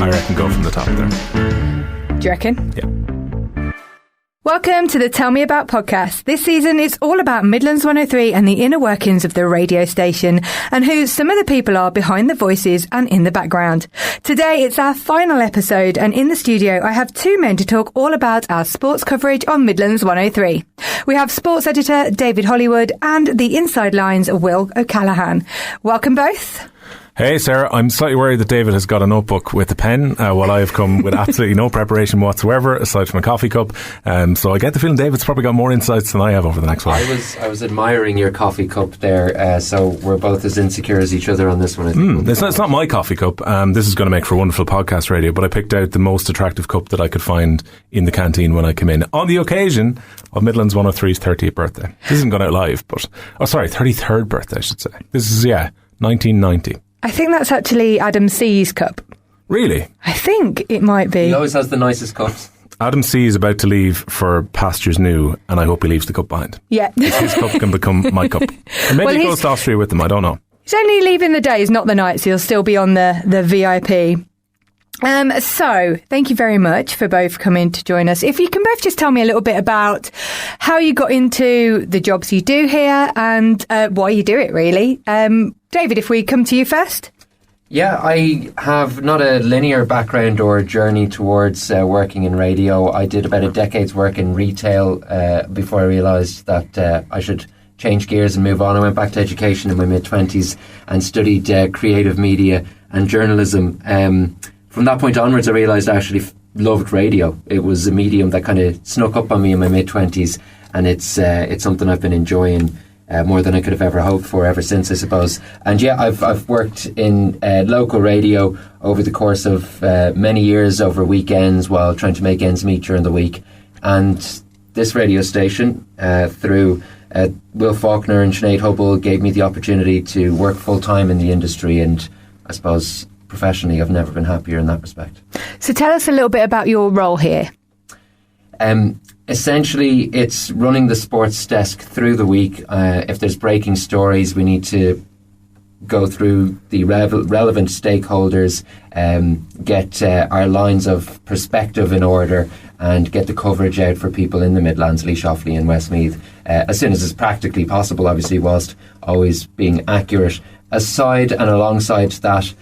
I reckon go from the top there. Do you reckon? Yeah. Welcome to the Tell Me About podcast. This season is all about Midlands 103 and the inner workings of the radio station and who some of the people are behind the voices and in the background. Today it's our final episode, and in the studio I have two men to talk all about our sports coverage on Midlands 103. We have sports editor David Hollywood and the Inside Lines Will O'Callaghan. Welcome both. Hey Sarah, I'm slightly worried that David has got a notebook with a pen while I have come with absolutely no preparation whatsoever aside from a coffee cup, so I get the feeling David's probably got more insights than I have over the next while. I was admiring your coffee cup there, so we're both as insecure as each other on this one, I think. It's not my coffee cup. This is going to make for wonderful podcast radio, but I picked out the most attractive cup that I could find in the canteen when I came in on the occasion of Midlands 103's 30th birthday. This isn't going out live, but 33rd birthday I should say. This is 1990. I think that's actually Adam C's cup. Really? I think it might be. He always has the nicest cups. Adam C is about to leave for pastures new, and I hope he leaves the cup behind. Yeah. His cup can become my cup. Or maybe he goes to Austria with them, I don't know. He's only leaving the days, not the nights. He'll still be on the VIP. So thank you very much for both coming to join us. If you can both just tell me a little bit about how you got into the jobs you do here and why you do it, really. David, if we come to you first. Yeah, I have not a linear background or journey towards working in radio. I did about a decade's work in retail before I realised that I should change gears and move on. I went back to education in my mid-20s and studied creative media and journalism. From that point onwards, I realised I actually loved radio. It was a medium that kind of snuck up on me in my mid-20s, and it's something I've been enjoying more than I could have ever hoped for ever since, I suppose. And yeah, I've worked in local radio over the course of many years, over weekends, while trying to make ends meet during the week. And this radio station, through Will Faulkner and Sinead Hubble, gave me the opportunity to work full-time in the industry, and I suppose professionally I've never been happier in that respect. So tell us a little bit about your role here. Essentially, it's running the sports desk through the week. If there's breaking stories, we need to go through the relevant stakeholders, get our lines of perspective in order, and get the coverage out for people in the Midlands, Laois, Offaly and Westmeath, as soon as is practically possible, obviously, whilst always being accurate. Aside and alongside that,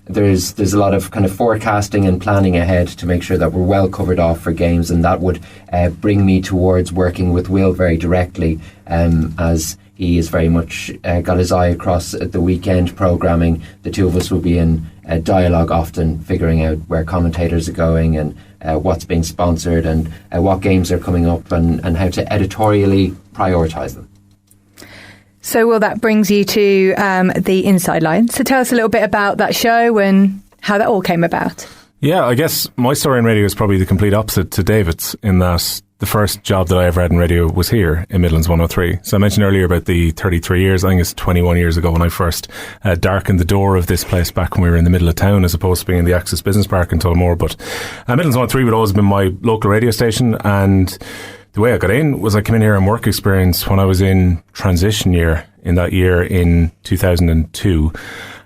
there's a lot of kind of forecasting and planning ahead to make sure that we're well covered off for games, and that would bring me towards working with Will very directly, as he is very much got his eye across the weekend programming. The two of us will be in dialogue often, figuring out where commentators are going and what's being sponsored and what games are coming up, and how to editorially prioritise them. So, well, that brings you to the Inside Line. So tell us a little bit about that show and how that all came about. Yeah, I guess my story in radio is probably the complete opposite to David's, in that the first job that I ever had in radio was here in Midlands 103. So I mentioned earlier about the 33 years. I think it's 21 years ago when I first darkened the door of this place back when we were in the middle of town, as opposed to being in the Access Business Park in Tullamore. But Midlands 103 would always have been my local radio station, and the way I got in was I came in here on work experience when I was in transition year in that year in 2002,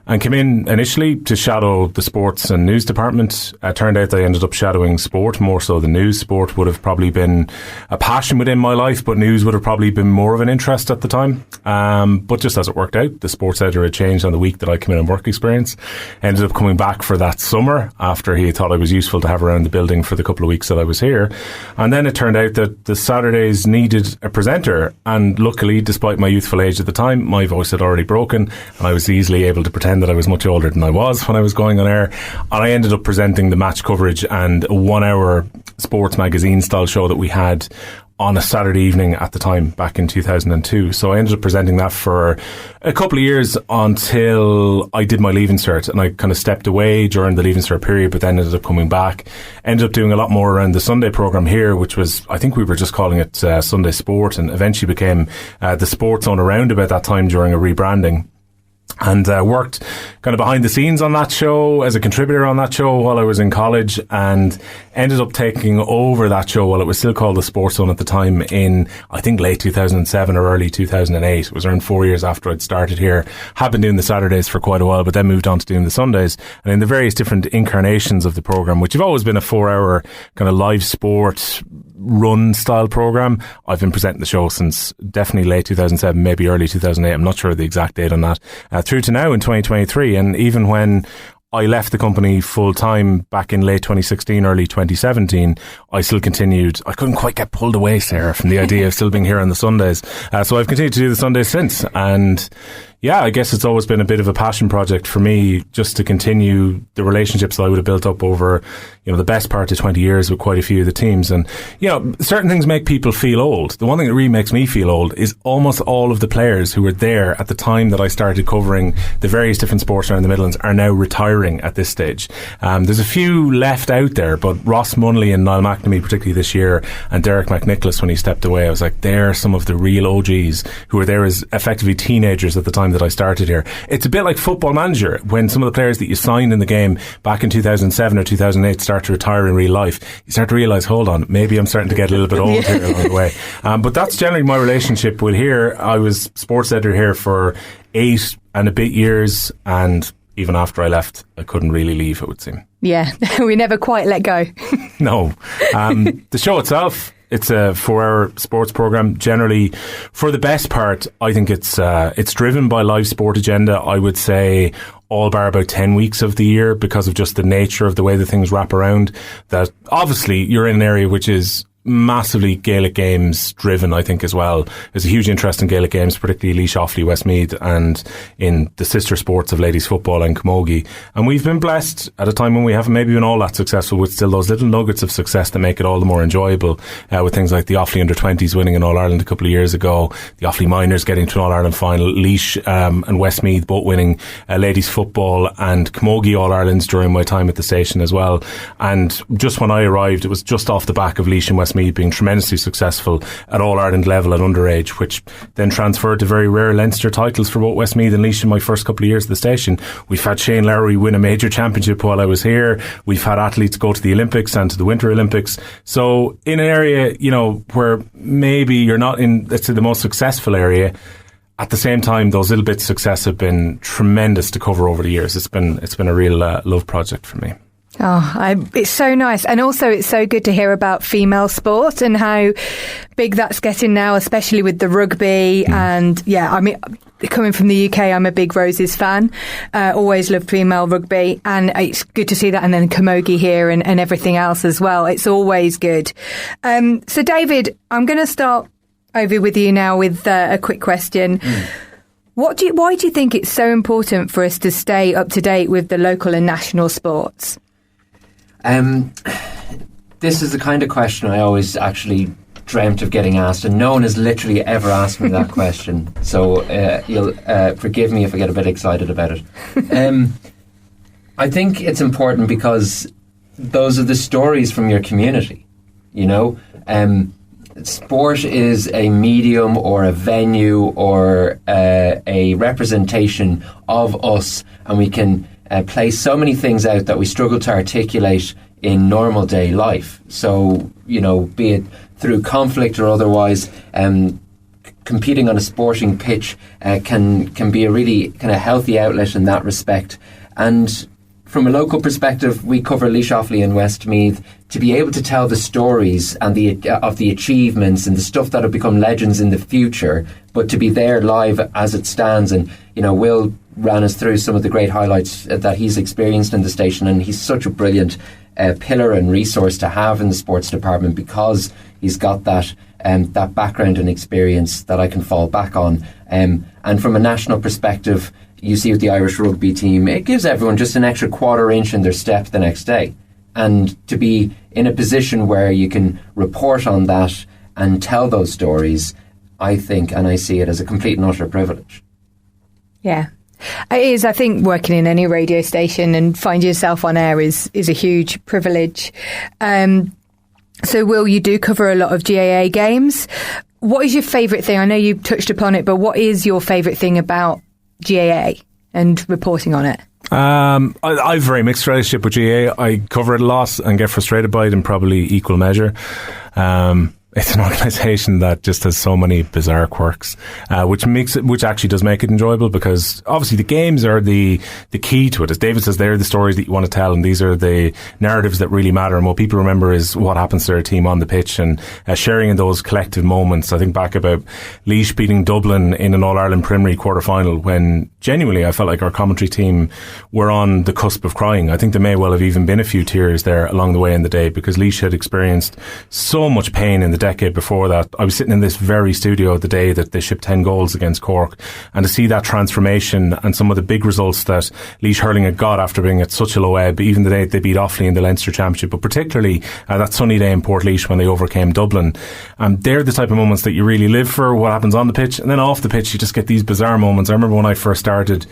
and came in initially to shadow the sports and news department. Turned out that I ended up shadowing sport more so than news. Sport would have probably been a passion within my life, but news would have probably been more of an interest at the time. But just as it worked out, the sports editor had changed on the week that I came in on work experience. Ended up coming back for that summer after he thought I was useful to have around the building for the couple of weeks that I was here. And then it turned out that the Saturdays needed a presenter, and luckily, despite my youthful age at the time, my voice had already broken, and I was easily able to pretend that I was much older than I was when I was going on air. And I ended up presenting the match coverage and a 1 hour sports magazine style show that we had on a Saturday evening at the time back in 2002. So I ended up presenting that for a couple of years until I did my Leaving Cert, and I kind of stepped away during the Leaving Cert period, but then ended up coming back. Ended up doing a lot more around the Sunday programme here, which was, I think we were just calling it Sunday Sport, and eventually became the Sports Zone around about that time during a rebranding. and worked kind of behind the scenes on that show as a contributor on that show while I was in college, and ended up taking over that show while it was still called The Sports Zone at the time in, I think, late 2007 or early 2008. It was around 4 years after I'd started here. Had been doing the Saturdays for quite a while, but then moved on to doing the Sundays. And in the various different incarnations of the programme, which have always been a 4-hour kind of live sport run style programme, I've been presenting the show since definitely late 2007, maybe early 2008. I'm not sure the exact date on that. Through to now in 2023. And even when I left the company full time back in late 2016, early 2017, I still continued. I couldn't quite get pulled away, Sarah, from the idea of still being here on the Sundays. So I've continued to do the Sundays since. And yeah, I guess it's always been a bit of a passion project for me, just to continue the relationships that I would have built up over, the best part of 20 years with quite a few of the teams. And, certain things make people feel old. The one thing that really makes me feel old is almost all of the players who were there at the time that I started covering the various different sports around the Midlands are now retiring at this stage. There's a few left out there, but Ross Munley and Niall McNamee, particularly this year, and Derek McNicholas when he stepped away, I was like, they're some of the real OGs who were there as effectively teenagers at the time that I started here. It's a bit like Football Manager, when some of the players that you signed in the game back in 2007 or 2008 start to retire in real life. You start to realise, hold on, maybe I'm starting to get a little bit old here along the way. But that's generally my relationship with here. I was sports editor here for 8 and a bit years, and even after I left, I couldn't really leave, it would seem. Yeah, we never quite let go. No. The show itself, it's a 4-hour sports programme. Generally, for the best part, I think it's driven by live sport agenda, I would say, all bar about 10 weeks of the year, because of just the nature of the way the things wrap around. That obviously you're in an area which is massively Gaelic games driven, I think, as well. There's a huge interest in Gaelic games, particularly Laois, Offaly, Westmeath, and in the sister sports of ladies football and camogie. And we've been blessed at a time when we haven't maybe been all that successful, with still those little nuggets of success that make it all the more enjoyable, with things like the Offaly under-20s winning in All-Ireland a couple of years ago, the Offaly Minors getting to an All-Ireland final, Laois and Westmeath both winning ladies football and camogie All-Irelands during my time at the station as well. And just when I arrived, it was just off the back of Laois and Westmeath being tremendously successful at All-Ireland level at underage, which then transferred to very rare Leinster titles for both Westmeath and Laois in my first couple of years at the station. We've had Shane Lowry win a major championship while I was here. We've had athletes go to the Olympics and to the Winter Olympics. So in an area, where maybe you're not in, let's say, the most successful area, at the same time, those little bits of success have been tremendous to cover over the years. It's been a real love project for me. It's so nice. And also it's so good to hear about female sport and how big that's getting now, especially with the rugby. And coming from the UK, I'm a big Roses fan. Always loved female rugby, and it's good to see that. And then camogie here and everything else as well. It's always good. So David, I'm going to start over with you now with a quick question. Why do you think it's so important for us to stay up to date with the local and national sports? This is the kind of question I always actually dreamt of getting asked, and no one has literally ever asked me that question. So you'll forgive me if I get a bit excited about it. I think it's important because those are the stories from your community. Sport is a medium or a venue or a representation of us, and we can play so many things out that we struggle to articulate in normal day life. So, be it through conflict or otherwise, competing on a sporting pitch can be a really kind of healthy outlet in that respect. And from a local perspective, we cover Laois, Offaly and Westmeath. To be able to tell the stories and of the achievements and the stuff that have become legends in the future, but to be there live as it stands. And, Will ran us through some of the great highlights that he's experienced in the station, and he's such a brilliant pillar and resource to have in the sports department, because he's got that background and experience that I can fall back on. And from a national perspective, you see with the Irish rugby team, it gives everyone just an extra quarter inch in their step the next day. And to be in a position where you can report on that and tell those stories, I think, and I see it as a complete and utter privilege. Yeah. It is. I think working in any radio station and finding yourself on air is a huge privilege. So, Will, you do cover a lot of GAA games. What is your favourite thing? I know you touched upon it, but what is your favourite thing about GAA? and reporting on it? I have a very mixed relationship with GA. I cover it a lot and get frustrated by it in probably equal measure. It's an organisation that just has so many bizarre quirks, which actually does make it enjoyable, because obviously the games are the key to it. As David says, they're the stories that you want to tell, and these are the narratives that really matter. And what people remember is what happens to their team on the pitch, and sharing in those collective moments. I think back about Laois beating Dublin in an All-Ireland Primary quarter-final, when genuinely I felt like our commentary team were on the cusp of crying. I think there may well have even been a few tears there along the way in the day, because Laois had experienced so much pain in the decade before that. I was sitting in this very studio the day that they shipped 10 goals against Cork, and to see that transformation and some of the big results that Laois hurling had got after being at such a low ebb, even the day they beat Offaly in the Leinster Championship, but particularly that sunny day in Portlaoise when they overcame Dublin. They're the type of moments that you really live for, what happens on the pitch, and then off the pitch you just get these bizarre moments. I remember when I first started,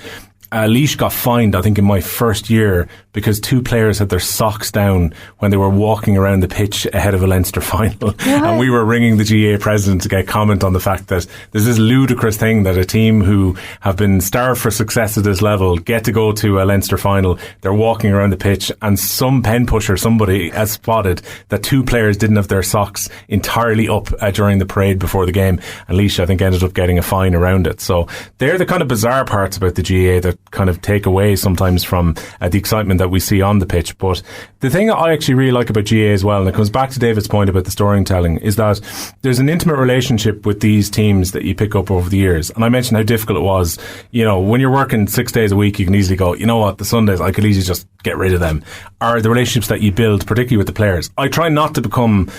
Laois got fined, I think, in my first year because 2 players had their socks down when they were walking around the pitch ahead of a Leinster final. And we were ringing the GA president to get comment on the fact that there's this ludicrous thing that a team who have been starved for success at this level get to go to a Leinster final. They're walking around the pitch, and some pen pusher, somebody, has spotted that 2 players didn't have their socks entirely up during the parade before the game. And Laois, I think, ended up getting a fine around it. So they're the kind of bizarre parts about the GA that kind of take away sometimes from the excitement that we see on the pitch. But the thing that I actually really like about GA as well, and it comes back to David's point about the storytelling, is that there's an intimate relationship with these teams that you pick up over the years. And I mentioned how difficult it was. You know, when you're working 6 days a week, you can easily go, you know what, the Sundays, I could easily just get rid of them. Or the relationships that you build, particularly with the players. I try not to become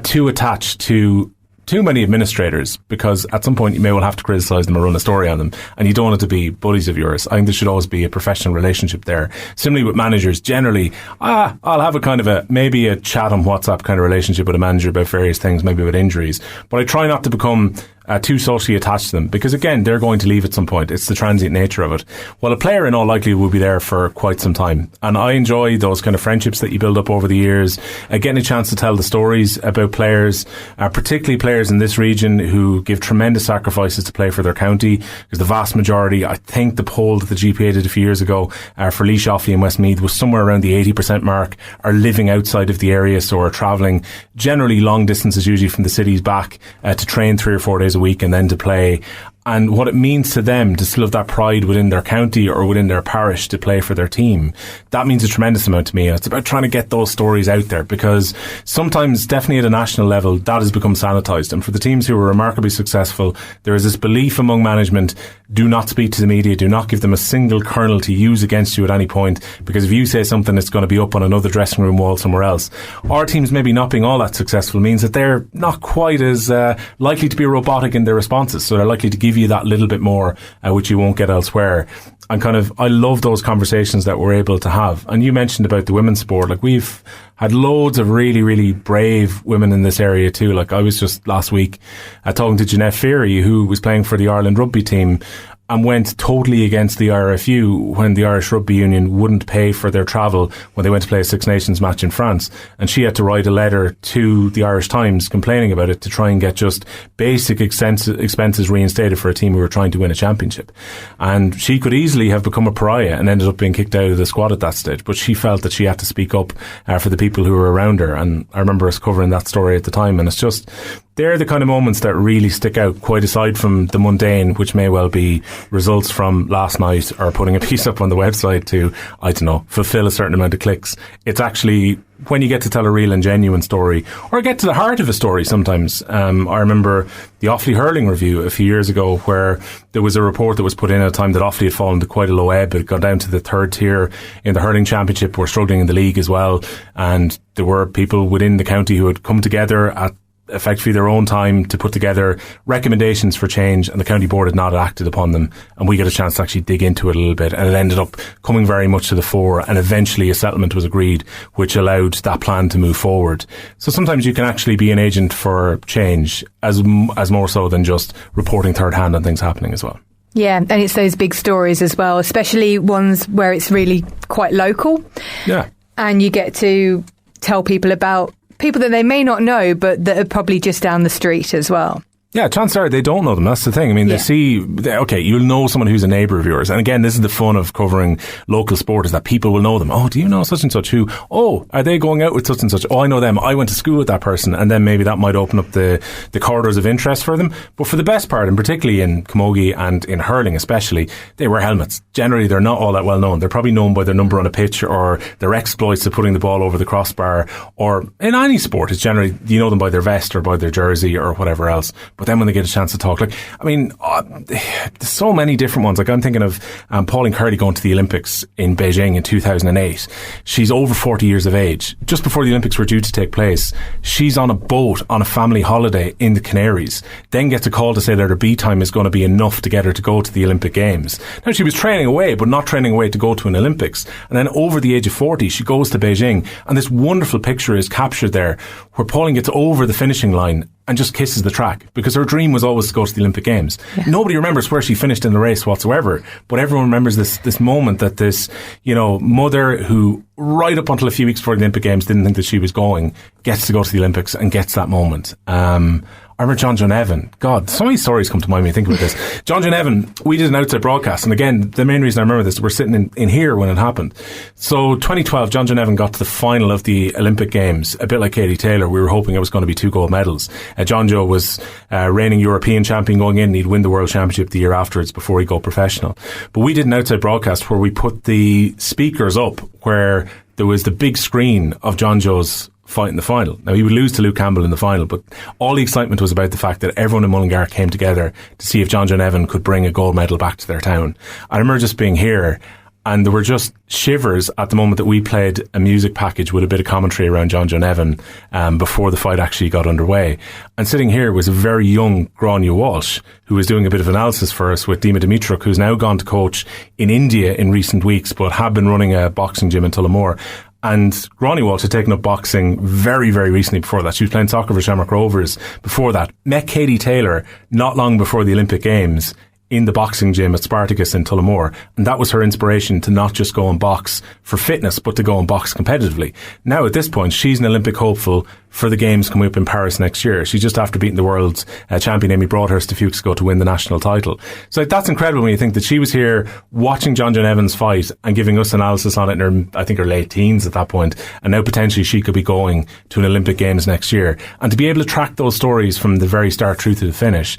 too attached to too many administrators, because at some point you may well have to criticise them or run a story on them, and you don't want it to be buddies of yours. I think there should always be a professional relationship there. Similarly with managers, generally, I'll have a kind of maybe a chat on WhatsApp kind of relationship with a manager about various things, maybe about injuries, but I try not to become too socially attached to them, because again, they're going to leave at some point. It's the transient nature of it. Well, a player in all likelihood will be there for quite some time, and I enjoy those kind of friendships that you build up over the years, getting a chance to tell the stories about players, particularly players in this region who give tremendous sacrifices to play for their county, because the vast majority, I think the poll that the GPA did a few years ago for Laois, Offaly and Westmeath was somewhere around the 80% mark, are living outside of the area, so are travelling generally long distances, usually from the cities back to train 3 or 4 days a week and then to play. And what it means to them to still have that pride within their county or within their parish to play for their team, that means a tremendous amount to me. It's about trying to get those stories out there, because sometimes, definitely at a national level, that has become sanitised. And for the teams who are remarkably successful, there is this belief among management: do not speak to the media, do not give them a single kernel to use against you at any point, because if you say something, it's going to be up on another dressing room wall somewhere else. Our teams maybe not being all that successful means that they're not quite as likely to be robotic in their responses, so they're likely to give you that little bit more, which you won't get elsewhere. And I love those conversations that we're able to have. And you mentioned about the women's sport, like we've had loads of really, really brave women in this area too. Like I was just last week talking to Jeanette Feary, who was playing for the Ireland rugby team, and went totally against the IRFU when the Irish Rugby Union wouldn't pay for their travel when they went to play a Six Nations match in France. And she had to write a letter to the Irish Times complaining about it to try and get just basic expenses reinstated for a team who were trying to win a championship. And she could easily have become a pariah and ended up being kicked out of the squad at that stage, but she felt that she had to speak up for the people who were around her. And I remember us covering that story at the time, and it's just, they're the kind of moments that really stick out, quite aside from the mundane, which may well be results from last night or putting a piece up on the website to, I don't know, fulfill a certain amount of clicks. It's actually when you get to tell a real and genuine story, or get to the heart of a story sometimes. I remember the Offaly hurling review a few years ago, where there was a report that was put in at a time that Offaly had fallen to quite a low ebb. It had gone down to the 3rd tier in the hurling championship, were struggling in the league as well, and there were people within the county who had come together at effectively their own time to put together recommendations for change, and the county board had not acted upon them, and we got a chance to actually dig into it a little bit, and it ended up coming very much to the fore, and eventually a settlement was agreed which allowed that plan to move forward. So sometimes you can actually be an agent for change as more so than just reporting third hand on things happening as well. Yeah, and it's those big stories as well, especially ones where it's really quite local. Yeah. And you get to tell people about people that they may not know, but that are probably just down the street as well. Yeah, chances are they don't know them. That's the thing. I mean, okay, you'll know someone who's a neighbour of yours. And again, this is the fun of covering local sport, is that people will know them. Oh, do you know such and such? Who? Oh, are they going out with such and such? Oh, I know them. I went to school with that person. And then maybe that might open up the corridors of interest for them. But for the best part, and particularly in camogie and in hurling especially, they wear helmets. Generally, they're not all that well known. They're probably known by their number on a pitch or their exploits of putting the ball over the crossbar, or in any sport, it's generally, you know them by their vest or by their jersey or whatever else. But then when they get a chance to talk, like, I mean, there's so many different ones. Like, I'm thinking of Pauline Curley going to the Olympics in Beijing in 2008. She's over 40 years of age. Just before the Olympics were due to take place, she's on a boat on a family holiday in the Canaries, then gets a call to say that her B time is going to be enough to get her to go to the Olympic Games. Now, she was training away, but not training away to go to an Olympics. And then over the age of 40, she goes to Beijing, and this wonderful picture is captured there where Pauline gets over the finishing line and just kisses the track, because her dream was always to go to the Olympic Games. Yeah. Nobody remembers where she finished in the race whatsoever, but everyone remembers this moment that this, you know, mother who right up until a few weeks before the Olympic Games didn't think that she was going, gets to go to the Olympics and gets that moment. I remember John Evan. God, so many stories come to mind when you think about this. John Evan, we did an outside broadcast, and again, the main reason I remember this, we're sitting in here when it happened. So 2012, John Evan got to the final of the Olympic Games, a bit like Katie Taylor. We were hoping it was going to be 2 gold medals. John Joe was reigning European champion going in, and he'd win the World Championship the year afterwards before he'd go professional. But we did an outside broadcast where we put the speakers up where there was the big screen of John Joe's fight in the final. Now, he would lose to Luke Campbell in the final, but all the excitement was about the fact that everyone in Mullingar came together to see if John Evan could bring a gold medal back to their town. I remember just being here, and there were just shivers at the moment that we played a music package with a bit of commentary around John Evan before the fight actually got underway. And sitting here was a very young Grania Walsh, who was doing a bit of analysis for us with Dima Dimitruk, who's now gone to coach in India in recent weeks, but had been running a boxing gym in Tullamore. And Grania Walsh had taken up boxing very, very recently before that. She was playing soccer for Shamrock Rovers before that. Met Katie Taylor not long before the Olympic Games in the boxing gym at Spartacus in Tullamore. And that was her inspiration to not just go and box for fitness, but to go and box competitively. Now, at this point, she's an Olympic hopeful for the Games coming up in Paris next year. She's just after beating the world's champion Amy Broadhurst a few weeks ago to win the national title. So that's incredible when you think that she was here watching John Evans fight and giving us analysis on it in her late teens at that point, and now potentially she could be going to an Olympic Games next year. And to be able to track those stories from the very start through to the finish.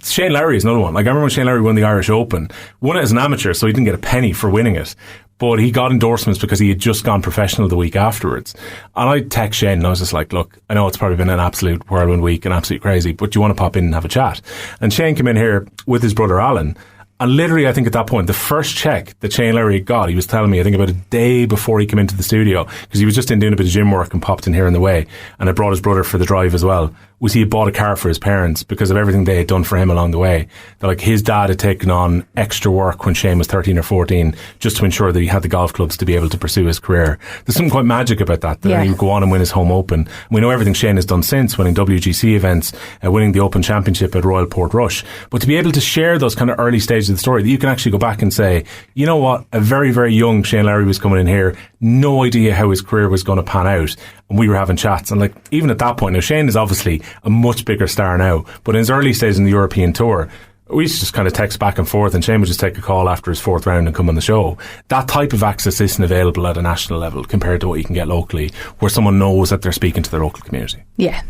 Shane Lowry is another one. Like, I remember when Shane Lowry won the Irish Open, won it as an amateur, so he didn't get a penny for winning it. But he got endorsements because he had just gone professional the week afterwards. And I text Shane and I was just like, look, I know it's probably been an absolute whirlwind week and absolute crazy, but do you want to pop in and have a chat? And Shane came in here with his brother Alan. And literally, I think at that point, the first check that Shane Lowry got, he was telling me, I think about a day before he came into the studio, because he was just in doing a bit of gym work and popped in here on the way. And I brought his brother for the drive as well. Was he had bought a car for his parents because of everything they had done for him along the way. That, like, his dad had taken on extra work when Shane was 13 or 14 just to ensure that he had the golf clubs to be able to pursue his career. There's something quite magic about that he would go on and win his home Open. And we know everything Shane has done since, winning WGC events, winning the Open Championship at Royal Portrush. But to be able to share those kind of early stages of the story, that you can actually go back and say, you know what, a very, very young Shane Lowry was coming in here, no idea how his career was going to pan out. And we were having chats. And, like, even at that point, now Shane is obviously a much bigger star now, but in his early stages in the European Tour, we used to just kind of text back and forth, and Shane would just take a call after his 4th round and come on the show. That type of access isn't available at a national level compared to what you can get locally, where someone knows that they're speaking to their local community. Yeah.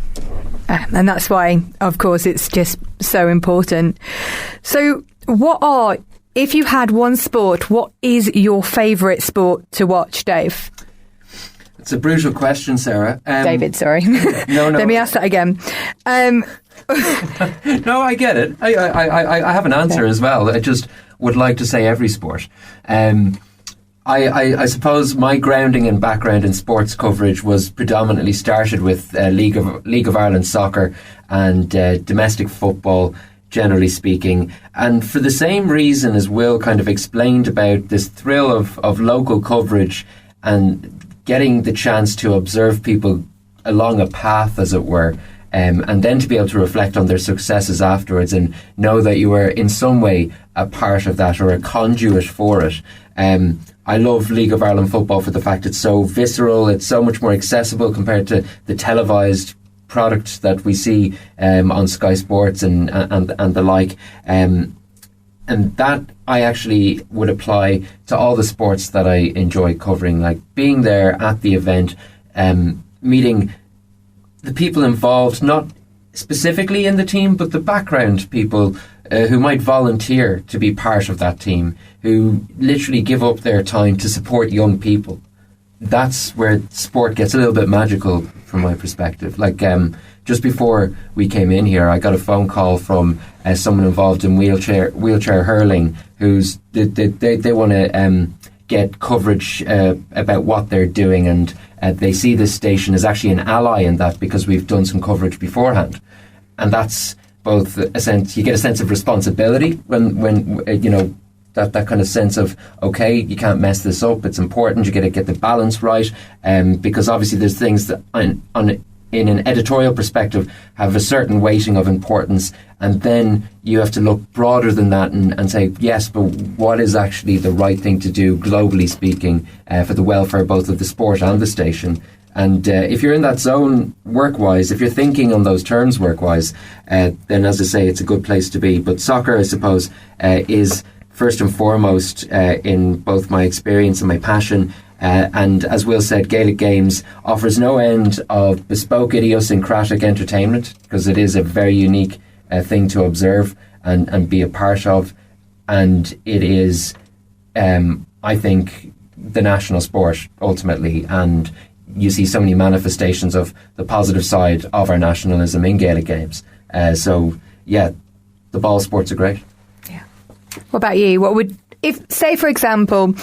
And that's why, of course, it's just so important. So if you had one sport, what is your favourite sport to watch, Dave? It's a brutal question, Sarah. David, sorry. No. Let me ask that again. No, I get it. I have an answer as well. I just would like to say every sport. I suppose my grounding and background in sports coverage was predominantly started with League of Ireland soccer and domestic football, generally speaking. And for the same reason as Will kind of explained about this thrill of local coverage and getting the chance to observe people along a path, as it were, and then to be able to reflect on their successes afterwards and know that you were in some way a part of that or a conduit for it. I love League of Ireland football for the fact it's so visceral, it's so much more accessible compared to the televised product that we see on Sky Sports and the like. And that I actually would apply to all the sports that I enjoy covering, like being there at the event, meeting the people involved, not specifically in the team, but the background people who might volunteer to be part of that team, who literally give up their time to support young people. That's where sport gets a little bit magical from my perspective. Like just before we came in here, I got a phone call from someone involved in wheelchair hurling, who's they want to get coverage about what they're doing, and they see this station as actually an ally in that, because we've done some coverage beforehand. And that's both a sense, you get a sense of responsibility when you know, that kind of sense of, okay, you can't mess this up, it's important, you got to get the balance right, because obviously there's things that in an editorial perspective have a certain weighting of importance, and then you have to look broader than that and say, yes, but what is actually the right thing to do, globally speaking, for the welfare both of the sport and the station. And if you're in that zone work-wise, if you're thinking on those terms work-wise, then as I say, it's a good place to be. But soccer, I suppose, is first and foremost in both my experience and my passion. And as Will said, Gaelic Games offers no end of bespoke idiosyncratic entertainment, because it is a very unique thing to observe and be a part of. And it is, I think, the national sport ultimately. And you see so many manifestations of the positive side of our nationalism in Gaelic Games. So, yeah, the ball sports are great. Yeah. What about you? What would, if, say, for example,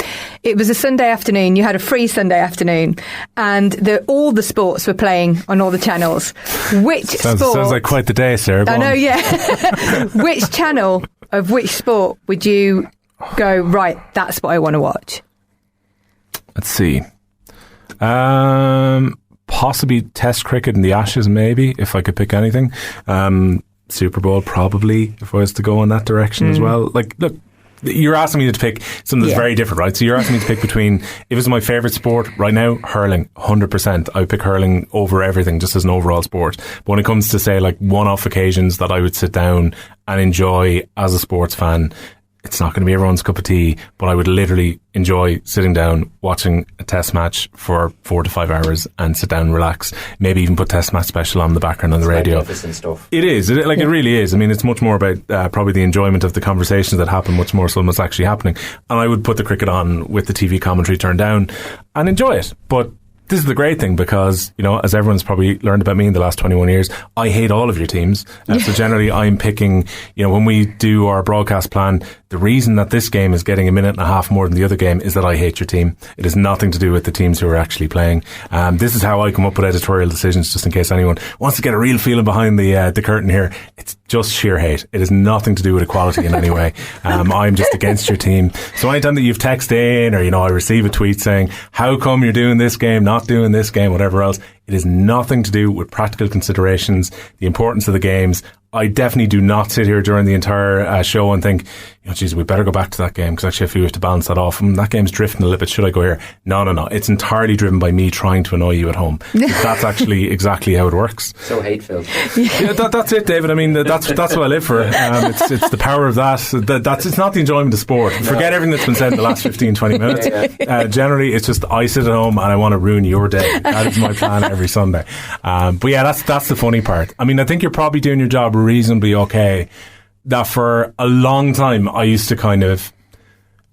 it was a Sunday afternoon, you had a free Sunday afternoon, and all the sports were playing on all the channels. Which sounds like quite the day, Sarah. I know, yeah. Which channel of which sport would you go, right, that's what I want to watch? Let's see. Possibly Test cricket and the Ashes, maybe, if I could pick anything. Super Bowl, probably, if I was to go in that direction as well. Like, look, you're asking me to pick something that's very different, right? So you're asking me to pick between, if it's my favourite sport right now, hurling, 100%. I would pick hurling over everything, just as an overall sport. But when it comes to, say, like one-off occasions that I would sit down and enjoy as a sports fan, it's not going to be everyone's cup of tea, but I would literally enjoy sitting down, watching a test match for 4 to 5 hours and sit down and relax. Maybe even put test match special on the background on the radio. Magnificent stuff. It is. It really is. I mean, it's much more about probably the enjoyment of the conversations that happen, much more so than what's actually happening. And I would put the cricket on with the TV commentary turned down and enjoy it. But this is the great thing, because, you know, as everyone's probably learned about me in the last 21 years, I hate all of your teams. So generally I'm picking, you know, when we do our broadcast plan, the reason that this game is getting a minute and a half more than the other game is that I hate your team. It has nothing to do with the teams who are actually playing. This is how I come up with editorial decisions, just in case anyone wants to get a real feeling behind the curtain here. It's just sheer hate. It has nothing to do with equality in any way. I'm just against your team. So anytime that you've texted in, or, you know, I receive a tweet saying, how come you're doing this game, not doing this game, whatever else, it has nothing to do with practical considerations, the importance of the games. I definitely do not sit here during the entire show and think, you know, geez, we better go back to that game, because actually I feel we have to balance that off. That game's drifting a little bit. Should I go here? No. It's entirely driven by me trying to annoy you at home. That's actually exactly how it works. So hate-filled. Yeah, that's it, David. I mean, that's what I live for. It's the power of that. It's not the enjoyment of sport. Forget everything that's been said in the last 15, 20 minutes. Generally, it's just I sit at home and I want to ruin your day. That is my plan every Sunday. But yeah, that's the funny part. I mean, I think you're probably doing your job reasonably okay. That for a long time I used to kind of,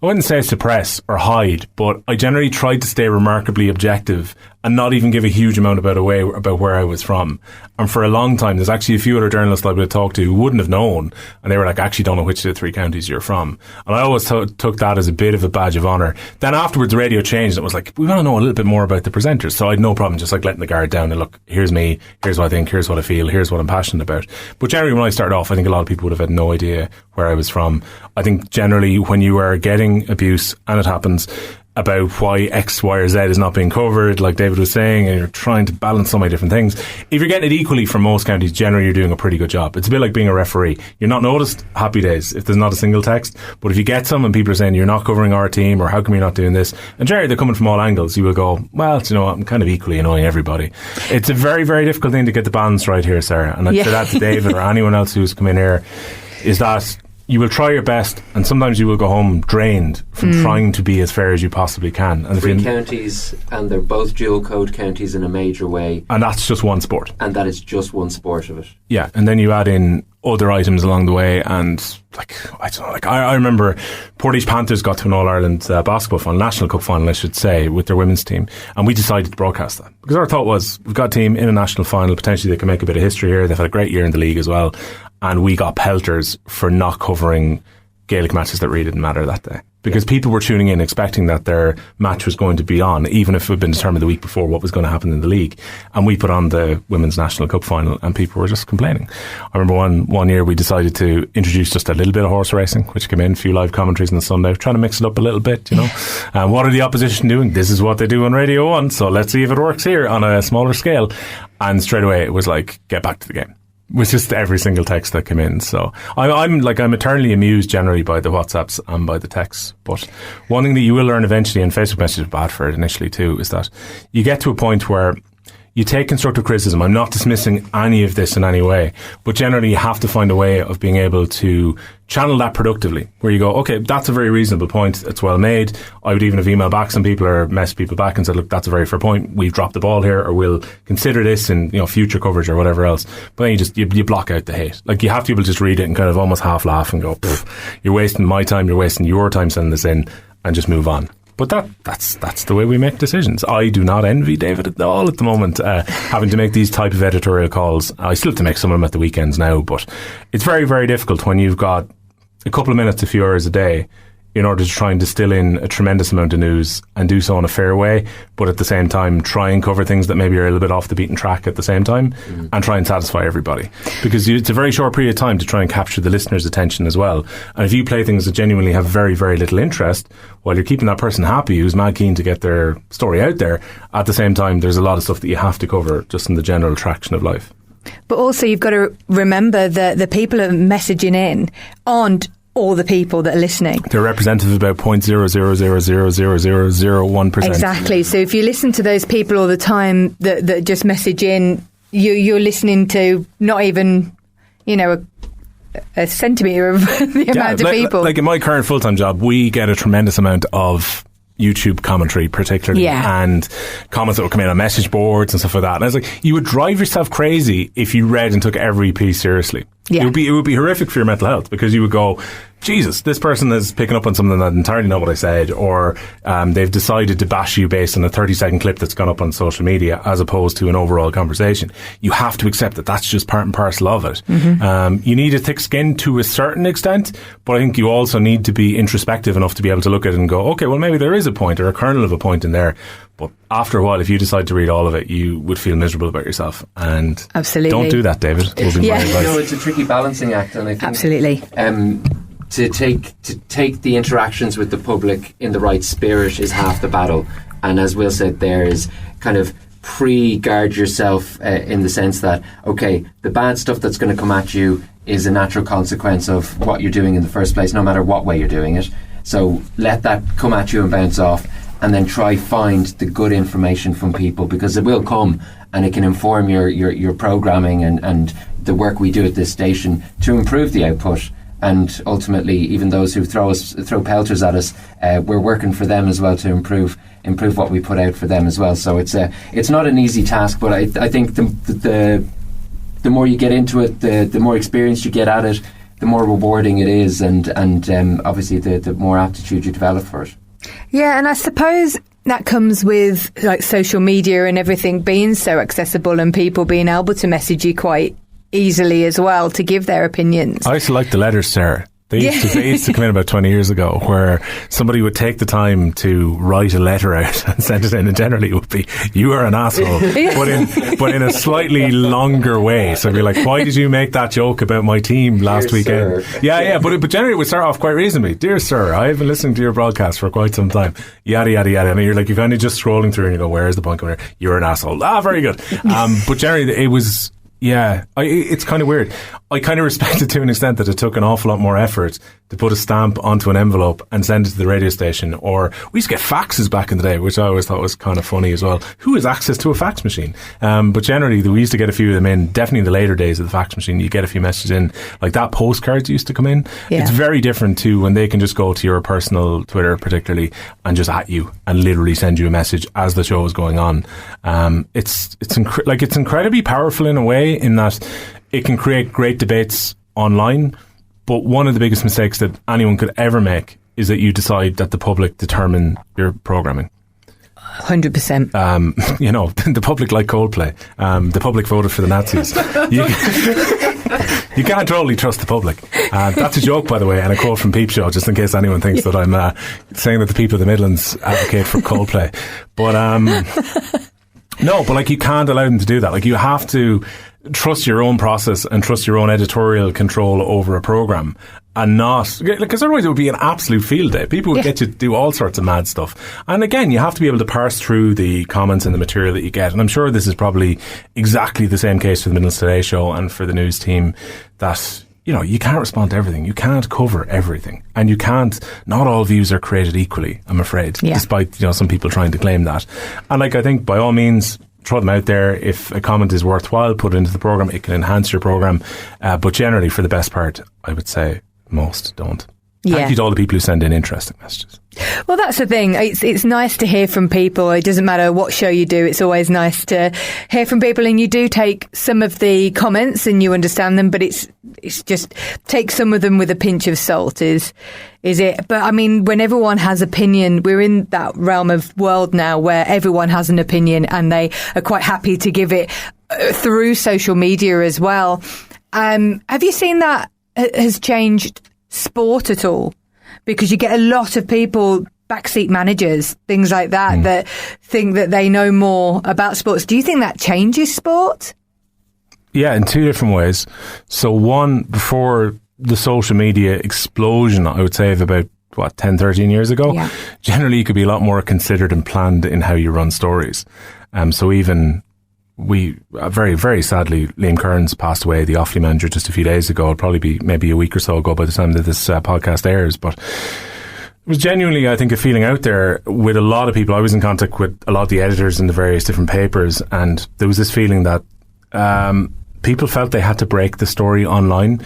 I wouldn't say suppress or hide, but I generally tried to stay remarkably objective and not even give a huge amount about where I was from. And for a long time, there's actually a few other journalists I would have talked to who wouldn't have known, and they were like, I actually don't know which of the 3 counties you're from. And I always took that as a bit of a badge of honour. Then afterwards, the radio changed, and it was like, we want to know a little bit more about the presenters. So I had no problem just like letting the guard down and look, here's me, here's what I think, here's what I feel, here's what I'm passionate about. But generally, when I started off, I think a lot of people would have had no idea where I was from. I think generally, when you are getting abuse, and it happens, about why X, Y or Z is not being covered, like David was saying, and you're trying to balance so many different things. If you're getting it equally from most counties, generally you're doing a pretty good job. It's a bit like being a referee. You're not noticed, happy days, if there's not a single text. But if you get some and people are saying you're not covering our team, or how come you're not doing this, and generally they're coming from all angles, you will go, well, you know what, I'm kind of equally annoying everybody. It's a very, very difficult thing to get the balance right here, Sarah. And I'd say that to David or anyone else who's come in here, is that you will try your best, and sometimes you will go home drained from trying to be as fair as you possibly can. And three counties, and they're both dual code counties in a major way. And that's just one sport. And that is just one sport of it. Yeah, and then you add in other items along the way, and I remember Portage Panthers got to an All-Ireland basketball final, National Cup final I should say, with their women's team, and we decided to broadcast that because our thought was, we've got a team in a national final, potentially they can make a bit of history here, they've had a great year in the league as well, and we got pelters for not covering Gaelic matches that really didn't matter that day. Because people were tuning in expecting that their match was going to be on, even if it had been determined the week before what was going to happen in the league. And we put on the Women's National Cup final and people were just complaining. I remember one year we decided to introduce just a little bit of horse racing, which came in, a few live commentaries on the Sunday, trying to mix it up a little bit, you know. And what are the opposition doing? This is what they do on Radio 1, so let's see if it works here on a smaller scale. And straight away it was like, get back to the game. With just every single text that came in. So I'm eternally amused generally by the WhatsApps and by the texts. But one thing that you will learn eventually, and Facebook messages are bad for it initially too, is that you get to a point where you take constructive criticism. I'm not dismissing any of this in any way, but generally you have to find a way of being able to channel that productively, where you go, okay, that's a very reasonable point, it's well made. I would even have emailed back some people or messaged people back and said, look, that's a very fair point, we've dropped the ball here, or we'll consider this in future coverage or whatever else. But then you block out the hate. Like, you have to be able to just read it and kind of almost half laugh and go, you're wasting my time, you're wasting your time sending this in, and just move on. But that's the way we make decisions. I do not envy David at all at the moment, having to make these type of editorial calls. I still have to make some of them at the weekends now, but it's very, very difficult when you've got a couple of minutes, a few hours a day, in order to try and distill in a tremendous amount of news and do so in a fair way, but at the same time try and cover things that maybe are a little bit off the beaten track at the same time, and try and satisfy everybody. Because it's a very short period of time to try and capture the listener's attention as well. And if you play things that genuinely have very, very little interest, while you're keeping that person happy who's mad keen to get their story out there, at the same time there's a lot of stuff that you have to cover just in the general traction of life. But also you've got to remember that the people that are messaging in aren't all the people that are listening. They're representative of about 0.0000001%. Exactly. So if you listen to those people all the time that just message in, you're listening to not even, a centimetre of the amount of people. Like in my current full-time job, we get a tremendous amount of YouTube commentary particularly, and comments that would come in on message boards and stuff like that. And I was like, you would drive yourself crazy if you read and took every piece seriously. It would be horrific for your mental health, because you would go, Jesus, this person is picking up on something that entirely not what I said, or they've decided to bash you based on a 30-second clip that's gone up on social media as opposed to an overall conversation. You have to accept that that's just part and parcel of it. You need a thick skin to a certain extent, but I think you also need to be introspective enough to be able to look at it and go, okay, well, maybe there is a point or a kernel of a point in there. But after a while, if you decide to read all of it, you would feel miserable about yourself. And absolutely, don't do that, David. Will be my advice. It's a tricky balancing act, and I think absolutely. To take the interactions with the public in the right spirit is half the battle. And as Will said, there is kind of pre-guard yourself in the sense that, okay, the bad stuff that's going to come at you is a natural consequence of what you're doing in the first place, no matter what way you're doing it. So let that come at you and bounce off, and then try find the good information from people, because it will come and it can inform your programming and the work we do at this station to improve the output. And ultimately, even those who throw pelters at us, we're working for them as well to improve what we put out for them as well. So it's not an easy task, but I think the more you get into it, the more experience you get at it, the more rewarding it is, and obviously the more aptitude you develop for it. Yeah, and I suppose that comes with like social media and everything being so accessible, and people being able to message you quite easily as well to give their opinions. I used to like the letters, Sarah. They used to come in about 20 years ago, where somebody would take the time to write a letter out and send it in, and generally it would be, "You are an asshole," but in a slightly longer way. So it'd be like, "Why did you make that joke about my team last weekend?" Sir. Yeah, but generally it would start off quite reasonably. "Dear sir, I have been listening to your broadcast for quite some time." Yada yada yada. And you're like, you're kind of just scrolling through, and you go, "Where's the point coming here? You're an asshole." Very good. But generally it was. Yeah, it's kind of weird. I kind of respect it to an extent that it took an awful lot more effort to put a stamp onto an envelope and send it to the radio station. Or we used to get faxes back in the day, which I always thought was kind of funny as well. Who has access to a fax machine? But generally, we used to get a few of them in. Definitely in the later days of the fax machine, you get a few messages in. Like that postcards used to come in. Yeah. It's very different to when they can just go to your personal Twitter, particularly, and just at you and literally send you a message as the show is going on. It's incredibly powerful in a way, in that it can create great debates online, but one of the biggest mistakes that anyone could ever make is that you decide that the public determine your programming. 100%. The public like Coldplay. The public voted for the Nazis. You can't totally trust the public. That's a joke, by the way, and a quote from Peep Show, just in case anyone thinks that I'm saying that the people of the Midlands advocate for Coldplay. But no, but like, you can't allow them to do that. Like, you have to trust your own process and trust your own editorial control over a programme, and not, because otherwise it would be an absolute field day. People would get you to do all sorts of mad stuff. And again, you have to be able to parse through the comments and the material that you get. And I'm sure this is probably exactly the same case for the Midlands Today show and for the news team, that you can't respond to everything. You can't cover everything. And you can't, not all views are created equally, I'm afraid, despite, some people trying to claim that. And like, I think by all means, throw them out there. If a comment is worthwhile, put it into the programme. It can enhance your programme. But generally, for the best part, I would say most don't. Thank you to all the people who send in interesting messages. Well, that's the thing. It's nice to hear from people. It doesn't matter what show you do. It's always nice to hear from people, and you do take some of the comments and you understand them, but it's just take some of them with a pinch of salt is it. But I mean, when everyone has opinion, we're in that realm of world now where everyone has an opinion and they are quite happy to give it through social media as well. Have you seen that has changed sport at all? Because you get a lot of people, backseat managers, things like that, that think that they know more about sports. Do you think that changes sport? Yeah, in two different ways. So one, before the social media explosion, I would say, of about 10, 13 years ago, generally you could be a lot more considered and planned in how you run stories. So even we, very, very sadly, Liam Kearns passed away, the Offaly manager, just a few days ago. It'll probably be maybe a week or so ago by the time that this podcast airs. But it was genuinely, I think, a feeling out there with a lot of people. I was in contact with a lot of the editors in the various different papers, and there was this feeling that people felt they had to break the story online.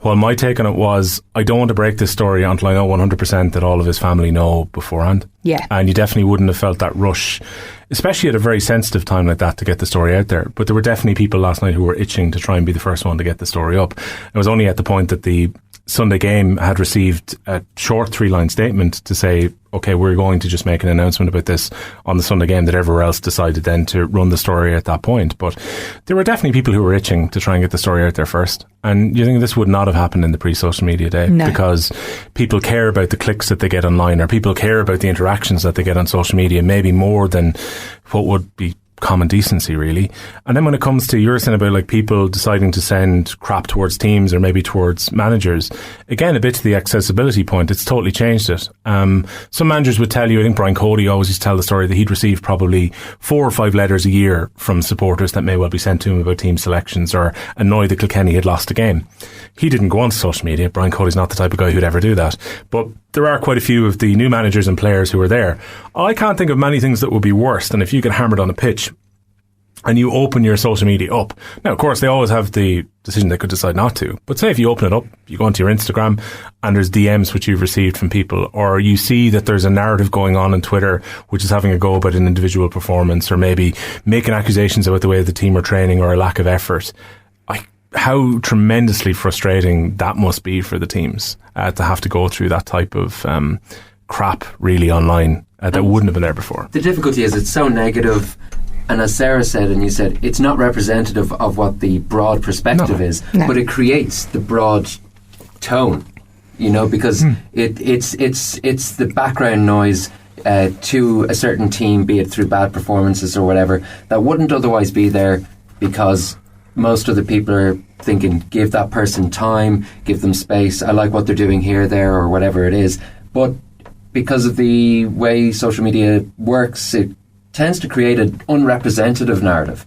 Well, my take on it was, I don't want to break this story until I know 100% that all of his family know beforehand. Yeah. And you definitely wouldn't have felt that rush, especially at a very sensitive time like that, to get the story out there. But there were definitely people last night who were itching to try and be the first one to get the story up. It was only at the point that the Sunday Game had received a short 3-line statement to say, okay, we're going to just make an announcement about this on the Sunday Game, that everywhere else decided then to run the story at that point. But there were definitely people who were itching to try and get the story out there first. And you think this would not have happened in the pre-social media day, because people care about the clicks that they get online, or people care about the interactions that they get on social media, maybe more than what would be common decency, really. And then when it comes to, you're saying about like people deciding to send crap towards teams or maybe towards managers, again, a bit to the accessibility point, it's totally changed it. Some managers would tell you, I think Brian Cody always used to tell the story that he'd receive probably 4 or 5 letters a year from supporters that may well be sent to him about team selections or annoyed that Kilkenny had lost a game. He didn't go on to social media. Brian Cody's not the type of guy who'd ever do that. But there are quite a few of the new managers and players who are there. I can't think of many things that would be worse than if you get hammered on a pitch and you open your social media up. Now, of course, they always have the decision they could decide not to. But say if you open it up, you go onto your Instagram and there's DMs which you've received from people, or you see that there's a narrative going on Twitter which is having a go about an individual performance, or maybe making accusations about the way the team are training or a lack of effort. How tremendously frustrating that must be for the teams to have to go through that type of crap really online that wouldn't have been there before. The difficulty is it's so negative, and as Sarah said and you said, it's not representative of what the broad perspective is, but it creates the broad tone. because it's the background noise to a certain team, be it through bad performances or whatever, that wouldn't otherwise be there, because most of the people are thinking, give that person time, give them space, I like what they're doing here, there, or whatever it is. But because of the way social media works, it tends to create an unrepresentative narrative.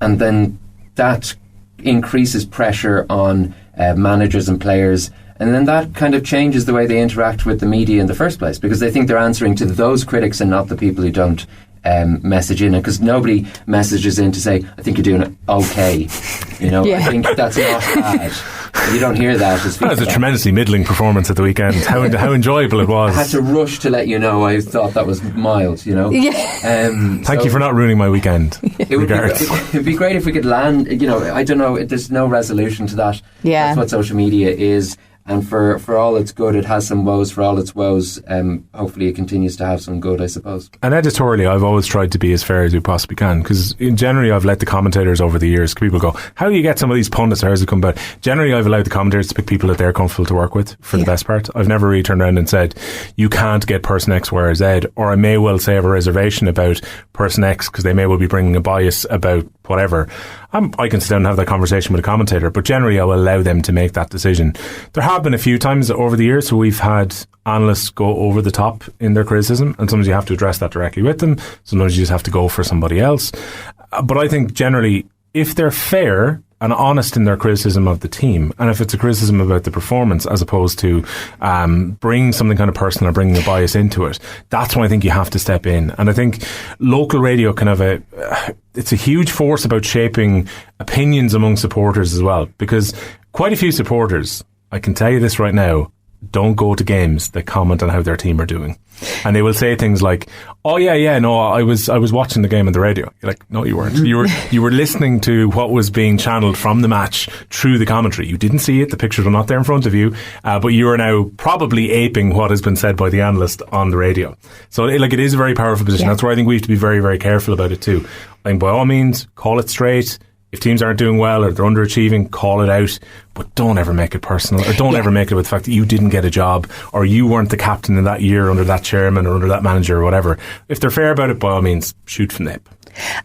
And then that increases pressure on managers and players. And then that kind of changes the way they interact with the media in the first place, because they think they're answering to those critics and not the people who don't message in. Because nobody messages in to say, I think you're doing it okay. I think that's not bad. You don't hear that as feedback. That was a tremendously middling performance at the weekend. How enjoyable it was. I had to rush to let you know. I thought that was mild, Thank you for not ruining my weekend. It would be great if we could land, I don't know, there's no resolution to that. Yeah. That's what social media is. And for all its good, it has some woes. For all its woes, hopefully it continues to have some good, I suppose. And editorially, I've always tried to be as fair as we possibly can, because generally I've let the commentators over the years, people go, how do you get some of these pundits, how does it come about? Generally, I've allowed the commentators to pick people that they're comfortable to work with, for the best part. I've never really turned around and said, you can't get person X, Y or Z, or I may well say I have a reservation about person X because they may well be bringing a bias about whatever. I can sit down and have that conversation with a commentator, but generally I will allow them to make that decision. There have been a few times over the years where we've had analysts go over the top in their criticism, and sometimes you have to address that directly with them, sometimes you just have to go for somebody else. But I think generally, if they're fair and honest in their criticism of the team, and if it's a criticism about the performance as opposed to bringing something kind of personal or bringing a bias into it, that's when I think you have to step in. And I think local radio can have it's a huge force about shaping opinions among supporters as well, because quite a few supporters, I can tell you this right now, don't go to games that comment on how their team are doing. And they will say things like, oh no, I was watching the game on the radio. You're like, no, you weren't. You were listening to what was being channeled from the match through the commentary. You didn't see it, the pictures were not there in front of you, but you are now probably aping what has been said by the analyst on the radio. So it is a very powerful position. That's where I think we have to be very, very careful about it too. I think by all means, call it straight. If teams aren't doing well or they're underachieving, call it out, but don't ever make it personal, or don't ever make it with the fact that you didn't get a job or you weren't the captain in that year under that chairman or under that manager or whatever. If they're fair about it, by all means, shoot from the hip.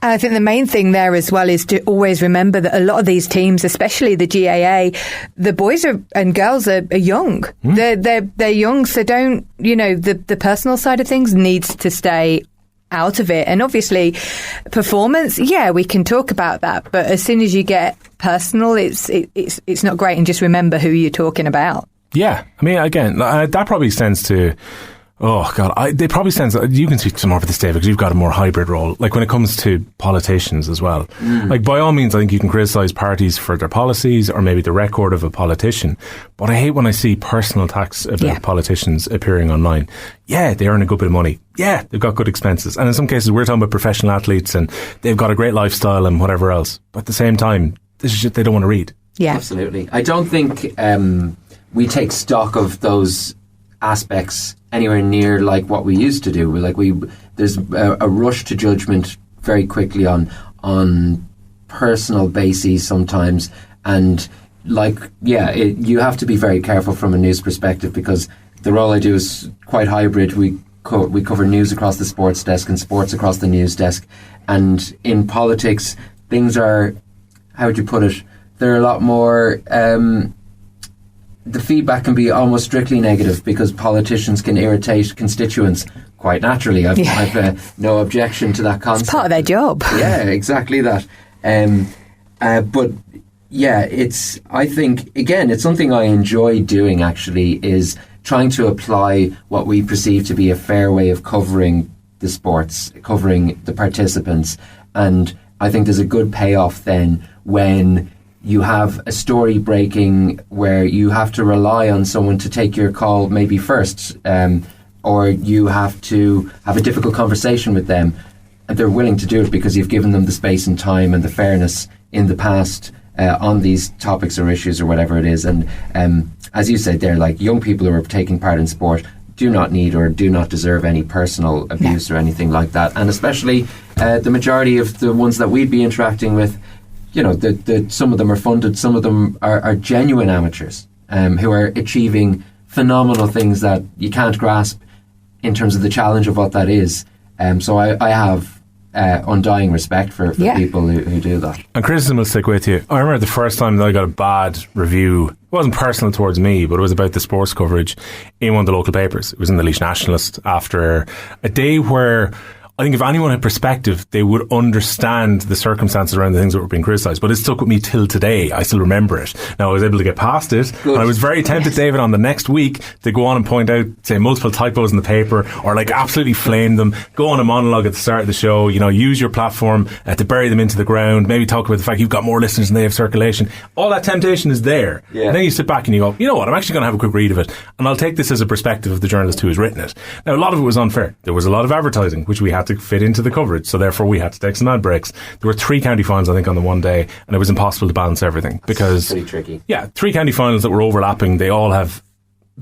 And I think the main thing there as well is to always remember that a lot of these teams, especially the GAA, the boys and girls are young. They're young, so don't, the personal side of things needs to stay out of it. And obviously performance, we can talk about that, but as soon as you get personal, it's not great. And just remember who you're talking about. I mean, again, that probably extends to Oh God, they probably sense you can speak to more for this, David, because you've got a more hybrid role. Like when it comes to politicians as well, like by all means, I think you can criticise parties for their policies or maybe the record of a politician. But I hate when I see personal attacks about politicians appearing online. Yeah, they earn a good bit of money. Yeah, they've got good expenses, and in some cases, we're talking about professional athletes and they've got a great lifestyle and whatever else. But at the same time, this is shit they don't want to read. Yeah, absolutely. I don't think we take stock of those aspects anywhere near like what we used to do. There's a rush to judgment very quickly on personal bases sometimes, and you have to be very careful from a news perspective, because the role I do is quite hybrid. We cover news across the sports desk and sports across the news desk, and in politics things are, how would you put it, they're a lot more the feedback can be almost strictly negative, because politicians can irritate constituents quite naturally. I've no objection to that concept. It's part of their job. Yeah, exactly that. But yeah, I think, again, it's something I enjoy doing actually, is trying to apply what we perceive to be a fair way of covering the sports, covering the participants. And I think there's a good payoff then when you have a story breaking where you have to rely on someone to take your call maybe first, or you have to have a difficult conversation with them, and they're willing to do it because you've given them the space and time and the fairness in the past on these topics or issues or whatever it is. And as you said there, like young people who are taking part in sport do not need or do not deserve any personal abuse or anything like that. And especially the majority of the ones that we'd be interacting with, you know, some of them are funded, some of them are genuine amateurs who are achieving phenomenal things that you can't grasp in terms of the challenge of what that is. So I have undying respect for people who do that. And criticism will stick with you. I remember the first time that I got a bad review. It wasn't personal towards me, but it was about the sports coverage in one of the local papers. It was in the Laois Nationalist after a day where I think if anyone had perspective, they would understand the circumstances around the things that were being criticised. But it stuck with me till today. I still remember it. Now, I was able to get past it. Good. And I was very tempted, David, on the next week to go on and point out, say, multiple typos in the paper, or like absolutely flame them, go on a monologue at the start of the show, use your platform to bury them into the ground, maybe talk about the fact you've got more listeners than they have circulation. All that temptation is there. Yeah. And then you sit back and you go, you know what, I'm actually going to have a quick read of it. And I'll take this as a perspective of the journalist who has written it. Now, a lot of it was unfair. There was a lot of advertising, which we had to fit into the coverage, so therefore we had to take some ad breaks. There were 3 county finals, I think, on the one day, and it was impossible to balance everything because pretty tricky. Yeah, 3 county finals that were overlapping. They all have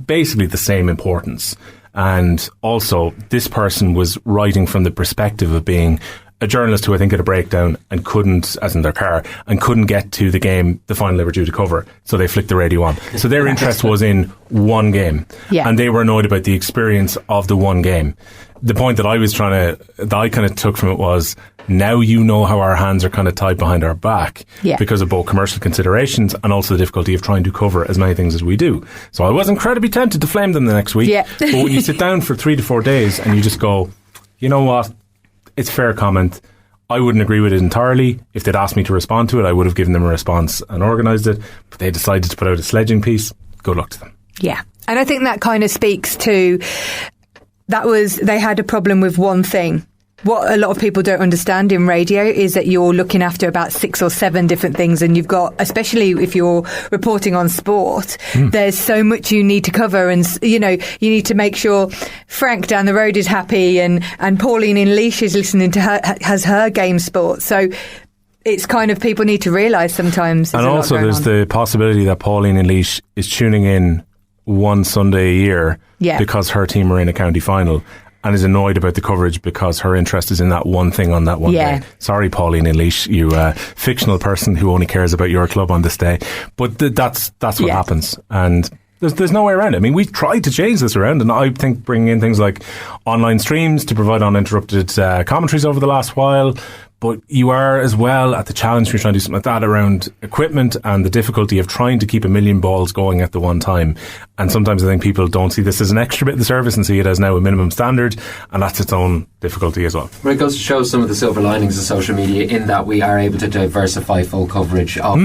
basically the same importance, and also this person was writing from the perspective of being a journalist who I think had a breakdown and couldn't, as in their car, and couldn't get to the game, the final they were due to cover, so they flicked the radio on. So their interest was in one game, and they were annoyed about the experience of the one game. The point that I kind of took from it was, now you know how our hands are kind of tied behind our back because of both commercial considerations and also the difficulty of trying to cover as many things as we do. So I was incredibly tempted to flame them the next week. Yeah. But when you sit down for 3 to 4 days and you just go, you know what, it's fair comment. I wouldn't agree with it entirely. If they'd asked me to respond to it, I would have given them a response and organised it. But they decided to put out a sledging piece. Good luck to them. Yeah. And I think that kind of speaks to... they had a problem with one thing. What a lot of people don't understand in radio is that you're looking after about 6 or 7 different things, and you've got, especially if you're reporting on sport, there's so much you need to cover, and you need to make sure Frank down the road is happy, and Pauline in Laois is listening to has her game sport. So it's kind of, people need to realise sometimes. And also there's the possibility that Pauline in Laois is tuning in one Sunday a year because her team are in a county final and is annoyed about the coverage because her interest is in that one thing on that one day. Sorry, Pauline in Laois, you fictional person who only cares about your club on this day. But that's what happens. And there's no way around it. I mean, we've tried to change this around, and I think bringing in things like online streams to provide uninterrupted commentaries over the last while. But you are as well at the challenge when you're trying to do something like that around equipment and the difficulty of trying to keep a million balls going at the one time. And sometimes I think people don't see this as an extra bit of the service and see it as now a minimum standard, and that's its own difficulty as well. Well, it goes to show some of the silver linings of social media in that we are able to diversify full coverage of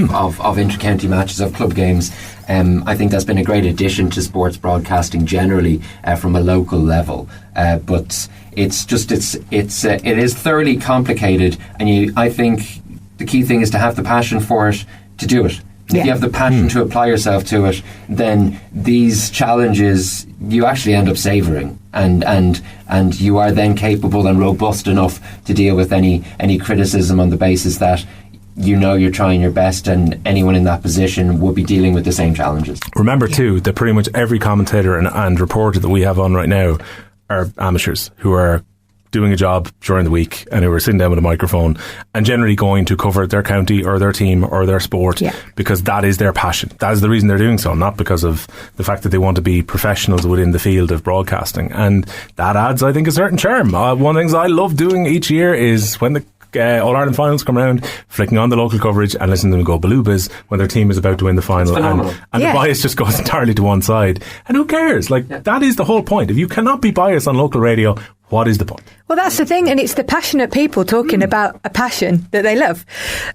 inter-county matches, of club games. I think that's been a great addition to sports broadcasting generally from a local level. But it is thoroughly complicated, and I think the key thing is to have the passion for it, to do it. If you have the passion to apply yourself to it, then these challenges you actually end up savouring, and you are then capable and robust enough to deal with any criticism on the basis that you're trying your best, and anyone in that position will be dealing with the same challenges. Remember too that pretty much every commentator and reporter that we have on right now are amateurs who are doing a job during the week and who are sitting down with a microphone and generally going to cover their county or their team or their sport because that is their passion. That is the reason they're doing so, not because of the fact that they want to be professionals within the field of broadcasting. And that adds, I think, a certain charm. One of the things I love doing each year is when the All-Ireland finals come around, flicking on the local coverage and listening to them go baloobies when their team is about to win the final, and the bias just goes entirely to one side. And who cares? That is the whole point. If you cannot be biased on local radio, what is the point? Well, that's the thing, and it's the passionate people talking about a passion that they love.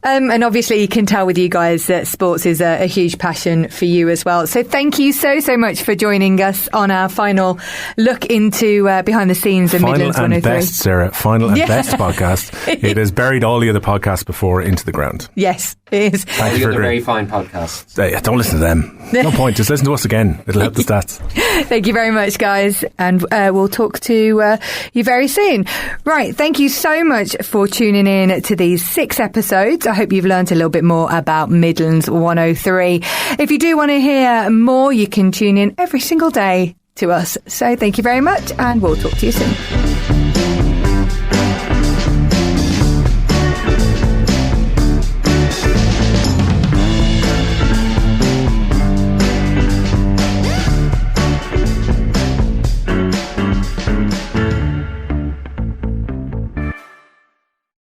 And obviously you can tell with you guys that sports is a huge passion for you as well. So thank you so much for joining us on our final look into behind the scenes of Midlands 103. Final and best, Sarah. Final and best podcast. It has buried all the other podcasts before into the ground. Yes, it is. Thank you for a very fine podcast. Don't listen to them. No point. Just listen to us again. It'll help the stats. Thank you very much, guys. And we'll talk to you very soon. Right, thank you so much for tuning in to these 6 episodes. I hope you've learned a little bit more about Midlands 103. If you do want to hear more, you can tune in every single day to us. So thank you very much, and we'll talk to you soon.